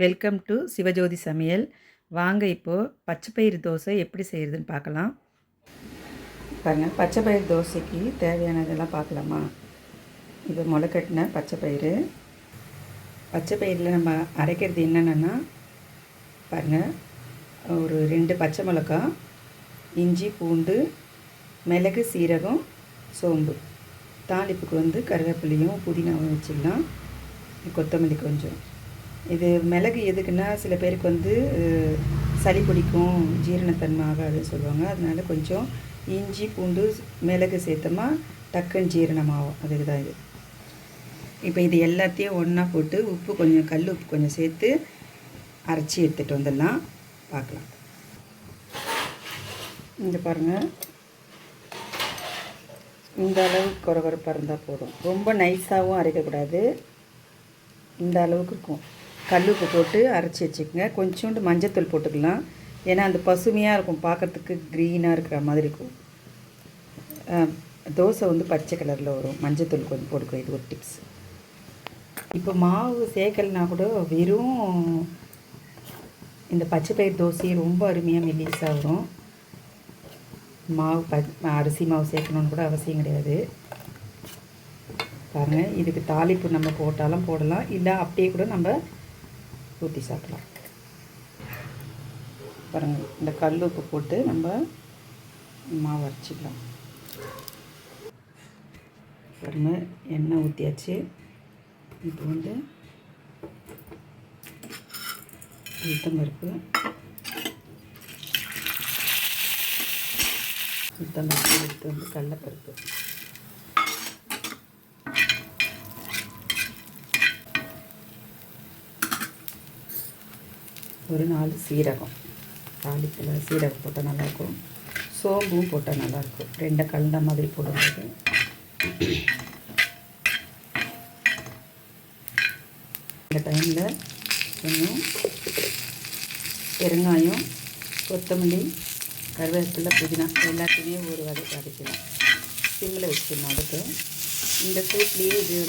Welcome to Sivajothi சமையல். வாங்க இப்போது பச்சைப்பயிறு தோசை எப்படி செய்கிறதுன்னு பார்க்கலாம். பாருங்கள், பச்சைப்பயிறு தோசைக்கு தேவையானதெல்லாம் பார்க்கலாமா. இப்போ முளைக்கட்டின பச்சைப்பயிறு. பச்சைப்பயிரில் நம்ம அரைக்கிறது என்னென்னா பாருங்கள், ஒரு 2 பச்சை மிளகா, இஞ்சி பூண்டு, மிளகு, சீரகம், சோம்பு. தாளிப்புக்கு கருவேப்பிலையும் புதினாவும் வச்சுக்கலாம், கொத்தமல்லி கொஞ்சம். இது மிளகு எதுக்குன்னா, சில பேருக்கு சளி பிடிக்கும், ஜீரணத்தன்மை ஆகாதுன்னு சொல்லுவாங்க. அதனால் கொஞ்சம் இஞ்சி பூண்டு மிளகு சேர்த்தோமா டக்குன்னு ஜீரணமாகும், அதுக்கு தான் இது. இப்போ இது எல்லாத்தையும் ஒன்றா போட்டு உப்பு கொஞ்சம், கல் உப்பு கொஞ்சம் சேர்த்து அரைச்சி எடுத்துகிட்டு வந்துடலாம், பார்க்கலாம். இங்கே பாருங்கள், இந்த அளவுக்கு கொரகொரப்பாக இருந்தால் போதும். ரொம்ப நைஸாகவும் அரைக்கக்கூடாது, இந்த அளவுக்கு இருக்கும். கல்லுப்பு போட்டு அரைச்சி வச்சுக்கோங்க. கொஞ்சோண்டு மஞ்சத்தூள் போட்டுக்கலாம், ஏன்னா அந்த பசுமையாக இருக்கும், பார்க்குறதுக்கு க்ரீனாக இருக்கிற மாதிரி இருக்கும். தோசை பச்சை கலரில் வரும், மஞ்சத்தூள் கொஞ்சம் போட்டுக்கோ, இது ஒரு டிப்ஸ். இப்போ மாவு சேர்க்கலைனா கூட வெறும் இந்த பச்சைப்பயிறு தோசை ரொம்ப அருமையாக மெல்லிஸாக வரும். அரிசி மாவு சேர்க்கணுன்னு கூட அவசியம் கிடையாது. பாருங்கள், இதுக்கு தாளிப்பு நம்ம போட்டாலும் போடலாம், இல்லை அப்படியே கூட நம்ம ஊற்றி சாப்பிடலாம். பாருங்கள், இந்த கல் உப்பு போட்டு நம்ம மாவு அரைச்சிக்கலாம். பாருங்கள், எண்ணெய் ஊற்றியாச்சு. இப்போ உளுத்தம்பருப்பு, எடுத்து கடலைப்பருப்பு, ஒரு 4 சீரகம். தாளிப்பில் சீரகம் போட்டால் நல்லாயிருக்கும், சோம்பும் போட்டால் நல்லாயிருக்கும். 2 கலந்த மாதிரி போடும்போது. இந்த டைமில் கொஞ்சம் பெருங்காயம், கொத்தமல்லி, கருவேப்பிலை, புதினா எல்லாத்தையுமே ஒரு வதக்கலாம். சிம்மில் வச்சுக்கணும். அதுக்கு இந்த சூட்லேயே இது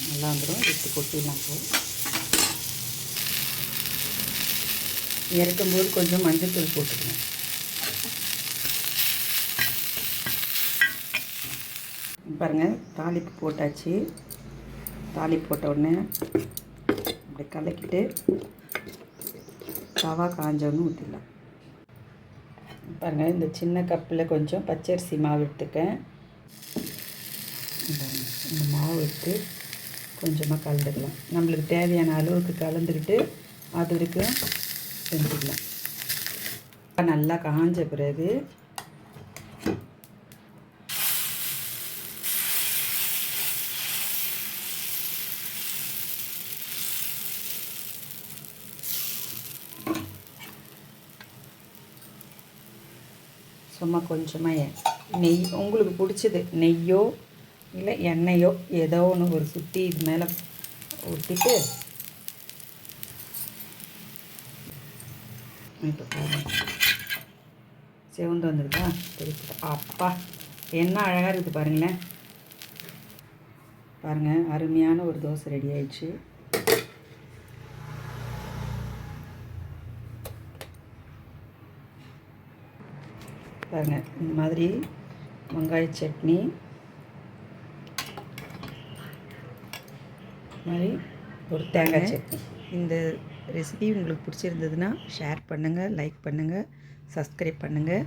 நல்லா வந்துடும். எடுத்து கொட்டிடலாம். இறக்கும்போது கொஞ்சம் மஞ்சத்தூள் போட்டுக்கணும். பாருங்கள், தாளிப்பு போட்டாச்சு. தாளிப்பு போட்ட உடனே அப்படி கலக்கிட்டு தவா காஞ்சோன்னு ஊற்றிடலாம். பாருங்கள், இந்த சின்ன கப்பில் கொஞ்சம் பச்சரிசி மாவு எடுத்துக்கேன். இந்த மாவு எடுத்து கொஞ்சமாக கலந்துக்கலாம். நம்மளுக்கு தேவையான அளவுக்கு கலந்துக்கிட்டு அது வரைக்கும் செஞ்சுக்கலாம். நல்லா காஞ்ச பிறகு சும்மா கொஞ்சமாக நெய், உங்களுக்கு பிடிச்சது நெய்யோ இல்லை எண்ணெயோ ஏதோ ஒன்று ஒரு சுற்றி இது மேலே ஊற்றிட்டு, இப்போ பாருங்கள், சிவந்து வந்துருக்கா, தெரிவிட்டு. அப்பா, என்ன அழகாக இருக்குது பாருங்களேன். பாருங்கள், அருமையான ஒரு தோசை ரெடி ஆயிடுச்சு. பாருங்கள், இந்த மாதிரி வெங்காய சட்னி மாதிரி ஒரு தேங்காய் சட்னி. இந்த ரெசிபி உங்களுக்கு பிடிச்சிருந்ததுன்னா ஷேர் பண்ணுங்கள், லைக் பண்ணுங்கள், சப்ஸ்கிரைப் பண்ணுங்கள்.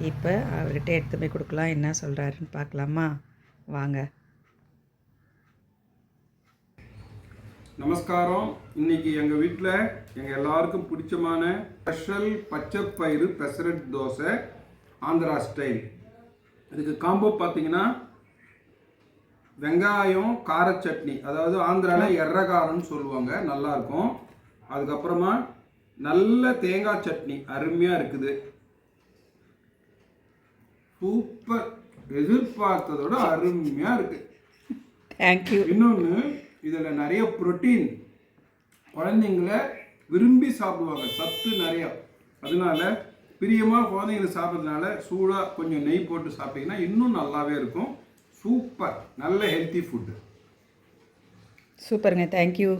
இப்போ அவர்கிட்ட எடுத்து போய் கொடுக்கலாம், என்ன சொல்கிறாருன்னு பார்க்கலாமா, வாங்க. நமஸ்காரம். இன்னைக்கு எங்கள் வீட்டில் எங்கள் எல்லாருக்கும் பிடிச்சமான ஸ்பெஷல் பச்சைப்பயிறு பெசரட் தோசை, ஆந்திரா ஸ்டைல். இதுக்கு காம்போ பார்த்தீங்கன்னா வெங்காயம் கார சட்னி, அதாவது ஆந்திராவில் எர்ரகாரம்னு சொல்லுவாங்க, நல்லாயிருக்கும். அதுக்கப்புறமா நல்ல தேங்காய் சட்னி அருமையாக இருக்குது, சூப்பர், எதிர்பார்த்ததோட அருமையாக இருக்குது. தேங்க்யூ. இன்னொன்று, இதில் நிறைய புரோட்டீன், குழந்தைங்கள விரும்பி சாப்பிடுவாங்க, சத்து நிறையா. அதனால பிரியமாக குழந்தைங்களை சாப்பிட்றதுனால சூடாக கொஞ்சம் நெய் போட்டு சாப்பிட்டீங்கன்னா இன்னும் நல்லாவே இருக்கும். சூப்பர், நல்ல ஹெல்த்தி ஃபுட்டு. சூப்பருங்க, தேங்க்யூ.